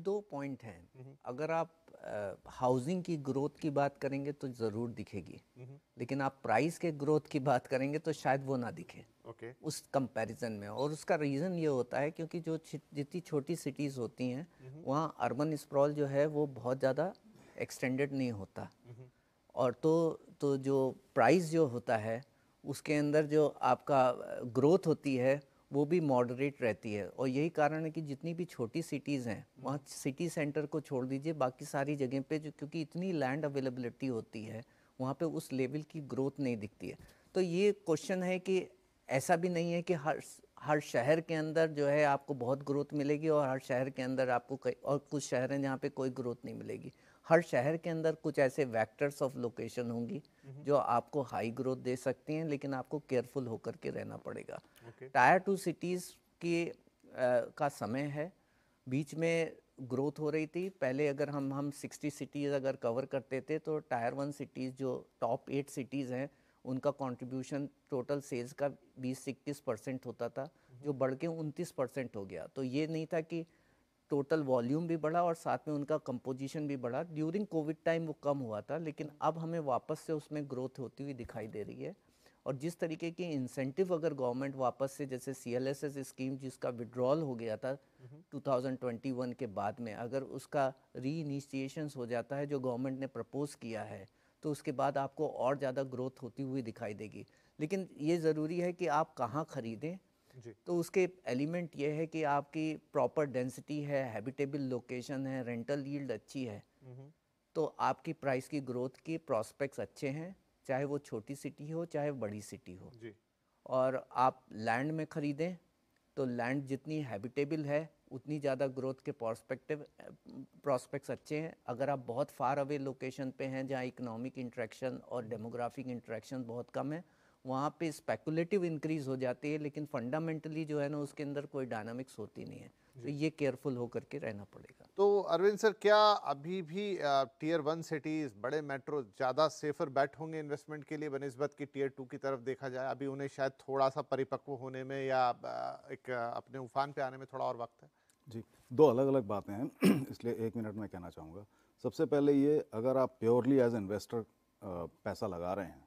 दो पॉइंट हैं। अगर आप हाउसिंग की ग्रोथ की बात करेंगे तो ज़रूर दिखेगी, लेकिन आप प्राइस के ग्रोथ की बात करेंगे तो शायद वो ना दिखे ओके। उस कंपैरिजन में। और उसका रीज़न ये होता है क्योंकि जो जितनी छोटी सिटीज़ होती हैं वहाँ अर्बन स्प्रॉल जो है वो बहुत ज़्यादा एक्सटेंडेड नहीं होता। और तो जो प्राइस जो होता है उसके अंदर जो आपका ग्रोथ होती है वो भी मॉडरेट रहती है। और यही कारण है कि जितनी भी छोटी सिटीज़ हैं वहाँ सिटी सेंटर को छोड़ दीजिए, बाकी सारी जगह पे जो क्योंकि इतनी लैंड अवेलेबिलिटी होती है वहाँ पे उस लेवल की ग्रोथ नहीं दिखती है। तो ये क्वेश्चन है कि ऐसा भी नहीं है कि हर शहर के अंदर जो है आपको बहुत ग्रोथ मिलेगी और हर शहर के अंदर आपको और कुछ शहर हैं जहाँ पे कोई ग्रोथ नहीं मिलेगी। हर शहर के अंदर कुछ ऐसे वेक्टर्स ऑफ लोकेशन होंगी जो आपको हाई ग्रोथ दे सकती हैं, लेकिन आपको केयरफुल होकर के रहना पड़ेगा। टायर 2 सिटीज़ की का समय है, बीच में ग्रोथ हो रही थी। पहले अगर हम 60 सिटीज़ अगर कवर करते थे तो टायर 1 सिटीज़ जो टॉप 8 सिटीज़ हैं उनका कंट्रीब्यूशन टोटल सेल्स का 20-21% होता था, जो बढ़ के 29% हो गया। तो ये नहीं था कि टोटल वॉल्यूम भी बढ़ा और साथ में उनका कंपोजिशन भी बढ़ा। ड्यूरिंग कोविड टाइम वो कम हुआ था, लेकिन अब हमें वापस से उसमें ग्रोथ होती हुई दिखाई दे रही है। और जिस तरीके की इंसेंटिव अगर गवर्नमेंट वापस से, जैसे CLSS स्कीम जिसका विड्रॉल हो गया था 2021 के बाद में, अगर उसका री इनिशिएशंस हो जाता है जो गवर्नमेंट ने प्रपोज किया है, तो उसके बाद आपको और ज़्यादा ग्रोथ होती हुई दिखाई देगी। लेकिन ये ज़रूरी है कि आप कहाँ ख़रीदें। तो उसके एलिमेंट ये है कि आपकी प्रॉपर डेंसिटी है, हैबिटेबल लोकेशन है, रेंटल यील्ड अच्छी है, तो आपकी प्राइस की ग्रोथ की प्रॉस्पेक्ट्स अच्छे हैं, चाहे वो छोटी सिटी हो चाहे बड़ी सिटी हो। जी। और आप लैंड में ख़रीदें तो लैंड जितनी हैबिटेबल है उतनी ज़्यादा ग्रोथ के प्रॉस्पेक्ट्स अच्छे हैं। अगर आप बहुत फार अवे लोकेशन पे हैं जहाँ इकोनॉमिक इंट्रैक्शन और डेमोग्राफिक इंट्रैक्शन बहुत कम है, वहाँ पे स्पेकुलेटिव इंक्रीज हो जाती है, लेकिन फंडामेंटली जो है ना उसके अंदर कोई डायनामिक्स होती नहीं है। तो ये केयरफुल होकर के रहना पड़ेगा। तो अरविंद सर, क्या अभी भी टियर 1 सिटीज, बड़े मेट्रो ज़्यादा सेफर बेट होंगे इन्वेस्टमेंट के लिए बनिस्बत की टियर 2 की तरफ देखा जाए? अभी उन्हें शायद थोड़ा सा परिपक्व होने में या एक अपने उफान पे आने में थोड़ा और वक्त है। जी, दो अलग-अलग बातें हैं इसलिए 1 मिनट में कहना चाहूँगा। सबसे पहले ये, अगर आप प्योरली एज़ इन्वेस्टर पैसा लगा रहे हैं,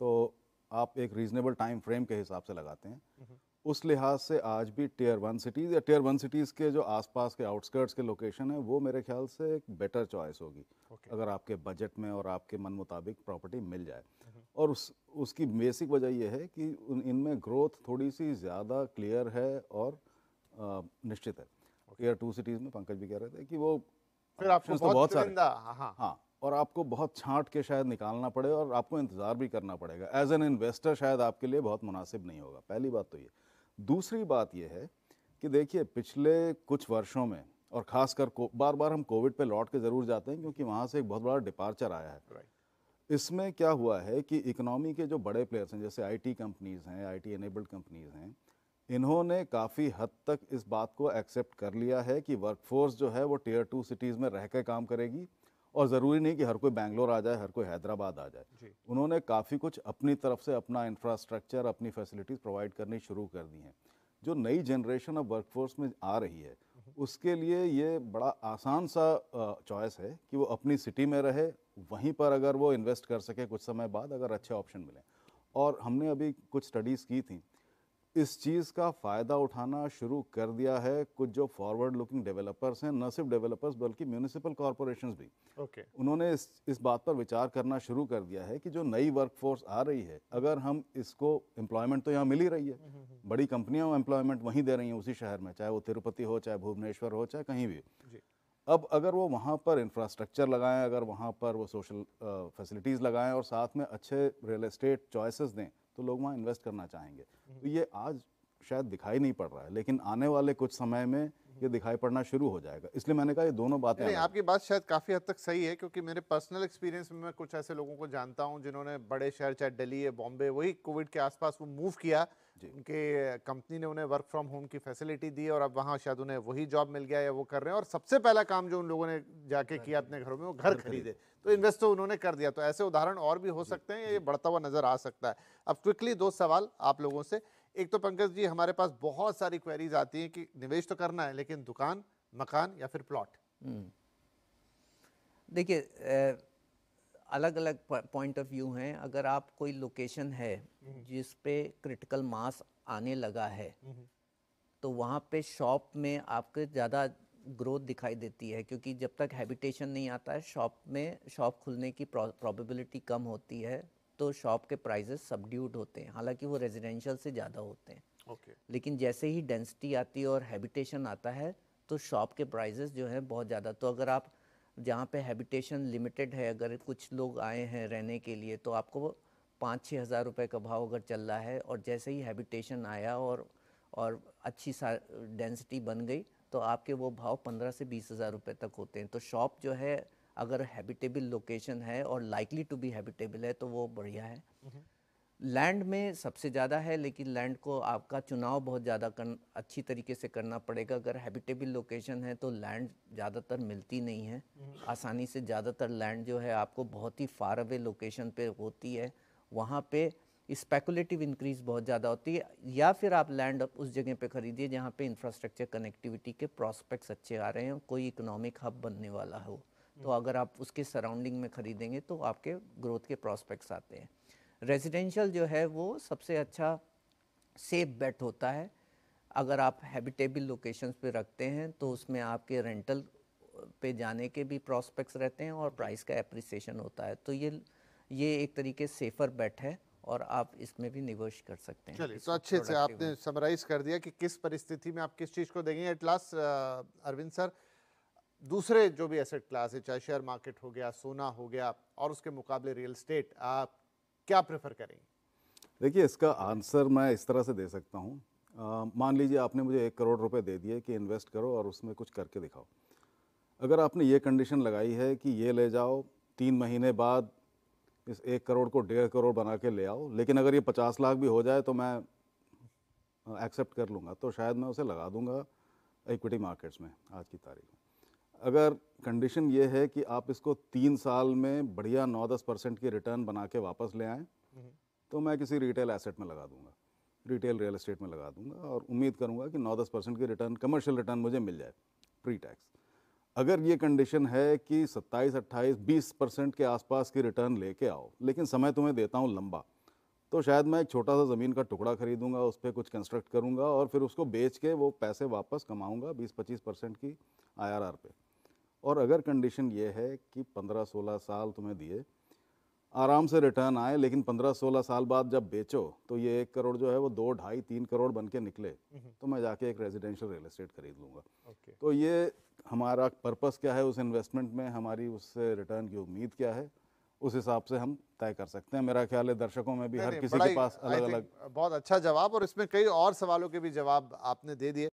तो आप एक रीज़नेबल टाइम फ्रेम के हिसाब से लगाते हैं। उस लिहाज से आज भी टियर 1 सिटीज़ या टियर 1 सिटीज़ के जो आसपास के आउटस्कर्ट्स के लोकेशन है, वो मेरे ख्याल से एक बेटर चॉइस होगी, अगर आपके बजट में और आपके मन मुताबिक प्रॉपर्टी मिल जाए। और उसकी बेसिक वजह ये है कि इनमें ग्रोथ थोड़ी सी ज़्यादा क्लियर है और निश्चित है। टियर 2 सिटीज़ में पंकज भी कह रहे थे कि वो फिर आपको ऑप्शंस तो बहुत सारे, चुनिंदा, हाँ। हाँ, और आपको बहुत छांट के शायद निकालना पड़े और आपको इंतज़ार भी करना पड़ेगा। एज एन इन्वेस्टर शायद आपके लिए बहुत मुनासिब नहीं होगा। पहली बात तो ये। दूसरी बात ये है कि देखिए, पिछले कुछ वर्षों में, और ख़ासकर बार बार हम कोविड पे लौट के ज़रूर जाते हैं क्योंकि वहाँ से एक बहुत बड़ा डिपार्चर आया है। इसमें क्या हुआ है कि इकोनॉमी के जो बड़े प्लेयर्स हैं, जैसे IT कंपनीज़ हैं, IT एनेबल्ड कंपनीज़ हैं, इन्होंने काफ़ी हद तक इस बात को एक्सेप्ट कर लिया है कि वर्कफोर्स जो है वो टियर 2 सिटीज़ में रह के काम करेगी, और ज़रूरी नहीं कि हर कोई बैंगलोर आ जाए, हर कोई हैदराबाद आ जाए। उन्होंने काफ़ी कुछ अपनी तरफ से, अपना इंफ्रास्ट्रक्चर, अपनी फैसिलिटीज़ प्रोवाइड करनी शुरू कर दी हैं। जो नई जनरेशन ऑफ वर्कफोर्स में आ रही है उसके लिए ये बड़ा आसान सा चॉइस है कि वो अपनी सिटी में रहे, वहीं पर अगर वो इन्वेस्ट कर सके कुछ समय बाद, अगर अच्छे ऑप्शन मिलें। और हमने अभी कुछ स्टडीज़ की थी, इस चीज़ का फ़ायदा उठाना शुरू कर दिया है कुछ जो फॉरवर्ड लुकिंग डेवलपर्स हैं, न सिर्फ डेवलपर्स बल्कि म्यूनिसिपल कॉरपोरेशंस भी। उन्होंने इस बात पर विचार करना शुरू कर दिया है कि जो नई वर्कफोर्स आ रही है, अगर हम इसको, एम्प्लॉयमेंट तो यहाँ मिल ही रही है, बड़ी कंपनियां एम्प्लॉयमेंट वहीं दे रही हैं उसी शहर में, चाहे वो तिरुपति हो, चाहे भुवनेश्वर हो, चाहे कहीं भी। अब अगर वो वहाँ पर इंफ्रास्ट्रक्चर लगाएं, अगर वहाँ पर वो सोशल फैसिलिटीज़ लगाएं और साथ में अच्छे रियल एस्टेट चॉइसेस दें, तो लोग वहाँ इन्वेस्ट करना चाहेंगे। तो ये आज शायद दिखाई नहीं पड़ रहा है, लेकिन आने वाले कुछ समय में ये दिखाई पड़ना शुरू हो जाएगा। इसलिए मैंने कहा ये दोनों बातें नहीं, अलग आपकी बात शायद काफ़ी हद तक सही है, क्योंकि मेरे पर्सनल एक्सपीरियंस में मैं कुछ ऐसे लोगों को जानता हूं जिन्होंने बड़े शहर, चाहे दिल्ली या बॉम्बे, वही कोविड के आसपास वो मूव किया, उनके कंपनी ने उन्हें वर्क फ्रॉम होम की फैसिलिटी दी और अब वहाँ शायद उन्हें वही जॉब मिल गया या वो कर रहे हैं। और सबसे पहला काम जो उन लोगों ने जाके किया अपने घरों में, वो घर खरीदे। तो इन्वेस्ट तो उन्होंने कर दिया। तो ऐसे उदाहरण और भी हो सकते हैं, ये बढ़ता हुआ नजर आ सकता है। अब क्विकली दो सवाल आप लोगों से। एक तो पंकज जी, हमारे पास बहुत सारी क्वेरीज आती हैं कि निवेश तो करना है, लेकिन दुकान, मकान या फिर प्लॉट, देखिए अलग अलग पॉइंट ऑफ व्यू हैं। अगर आप कोई लोकेशन है जिस पे क्रिटिकल मास आने लगा है तो वहाँ पे शॉप में आपको ज़्यादा ग्रोथ दिखाई देती है, क्योंकि जब तक हैबिटेशन नहीं आता है शॉप खुलने की प्रोबेबिलिटी कम होती है, तो शॉप के प्राइसेस सबड्यूड होते हैं, हालांकि वो रेजिडेंशियल से ज़्यादा होते हैं। लेकिन जैसे ही डेंसिटी आती है और हैबिटेशन आता है तो शॉप के प्राइसेस जो है बहुत ज़्यादा। तो अगर आप जहाँ पे हैबिटेशन लिमिटेड है, अगर कुछ लोग आए हैं रहने के लिए, तो आपको 5-6 हज़ार रुपये का भाव अगर चल रहा है, और जैसे ही हैबिटेशन आया और अच्छी डेंसिटी बन गई तो आपके वो भाव 15 से 20 हज़ार रुपये तक होते हैं। तो शॉप जो है अगर हैबिटेबल लोकेशन है और लाइकली टू बी हैबिटेबल है तो वो बढ़िया है। लैंड में सबसे ज़्यादा है, लेकिन लैंड को आपका चुनाव बहुत ज़्यादा अच्छी तरीके से करना पड़ेगा। अगर हैबिटेबल लोकेशन है तो लैंड ज़्यादातर मिलती नहीं है आसानी से। ज़्यादातर लैंड जो है आपको बहुत ही फार अवे लोकेशन पे होती है, वहाँ पे स्पेकुलेटिव इंक्रीज़ बहुत ज़्यादा होती है। या फिर आप लैंड उस जगह पे ख़रीदिए जहाँ पे इंफ्रास्ट्रक्चर कनेक्टिविटी के प्रोस्पेक्ट्स अच्छे आ रहे हैं, कोई इकोनॉमिक हब बनने वाला हो। तो अगर आप उसके सराउंडिंग में ख़रीदेंगे तो आपके ग्रोथ के प्रोस्पेक्ट्स आते हैं। रेजिडेंशियल जो है वो सबसे अच्छा सेफ बेट होता है। अगर आप हैबिटेबल लोकेशंस पे रखते हैं तो उसमें आपके रेंटल पे जाने के भी प्रोस्पेक्ट्स रहते हैं और प्राइस का एप्रिसिएशन होता है। तो ये एक तरीके से सेफ़र बेट है और आप इसमें भी निगोशिएट कर सकते हैं। चलिए, तो अच्छे से आपने समराइज कर दिया कि किस परिस्थिति में आप किस चीज़ को देंगे। एट लास्ट अरविंद सर, दूसरे जो भी एसेट क्लास है, चाहे शेयर मार्केट हो गया, सोना हो गया, और उसके मुकाबले रियल एस्टेट, आप क्या प्रेफर करेंगे? देखिए, इसका आंसर मैं इस तरह से दे सकता हूँ। मान लीजिए आपने मुझे 1 करोड़ रुपए दे दिए कि इन्वेस्ट करो और उसमें कुछ करके दिखाओ। अगर आपने ये कंडीशन लगाई है कि ये ले जाओ, 3 महीने बाद इस 1 करोड़ को 1.5 करोड़ बना के ले आओ, लेकिन अगर ये 50 लाख भी हो जाए तो मैं एक्सेप्ट कर लूँगा, तो शायद मैं उसे लगा दूँगा इक्विटी मार्केट्स में आज की तारीख में। अगर कंडीशन ये है कि आप इसको 3 साल में बढ़िया 9-10% की रिटर्न बना के वापस ले आएँ, तो मैं किसी रिटेल एसेट में लगा दूंगा, रिटेल रियल एस्टेट में लगा दूंगा, और उम्मीद करूंगा कि 9-10% की रिटर्न, कमर्शियल रिटर्न मुझे मिल जाए प्री टैक्स। अगर ये कंडीशन है कि 27-28-20% के आसपास की रिटर्न लेके आओ, लेकिन समय तुम्हें देता हूँ लंबा, तो शायद मैं एक छोटा सा ज़मीन का टुकड़ा खरीदूंगा, उस पर कुछ कंस्ट्रक्ट करूंगा और फिर उसको बेच के वो पैसे वापस कमाऊंगा 20-25% की IRR पे। और अगर कंडीशन ये है कि 15-16 साल तुम्हें दिए, आराम से रिटर्न आए, लेकिन 15-16 साल बाद जब बेचो तो ये 1 करोड़ जो है वो 2-2.5-3 करोड़ बन के निकले, तो मैं जाके एक रेजिडेंशियल रियल एस्टेट खरीद लूँगा। तो ये हमारा पर्पस क्या है उस इन्वेस्टमेंट में, हमारी उससे रिटर्न की उम्मीद क्या है, उस हिसाब से हम तय कर सकते हैं। मेरा ख्याल है दर्शकों में भी हर किसी के पास अलग अलग। बहुत अच्छा जवाब, और इसमें कई और सवालों के भी जवाब आपने दे दिए।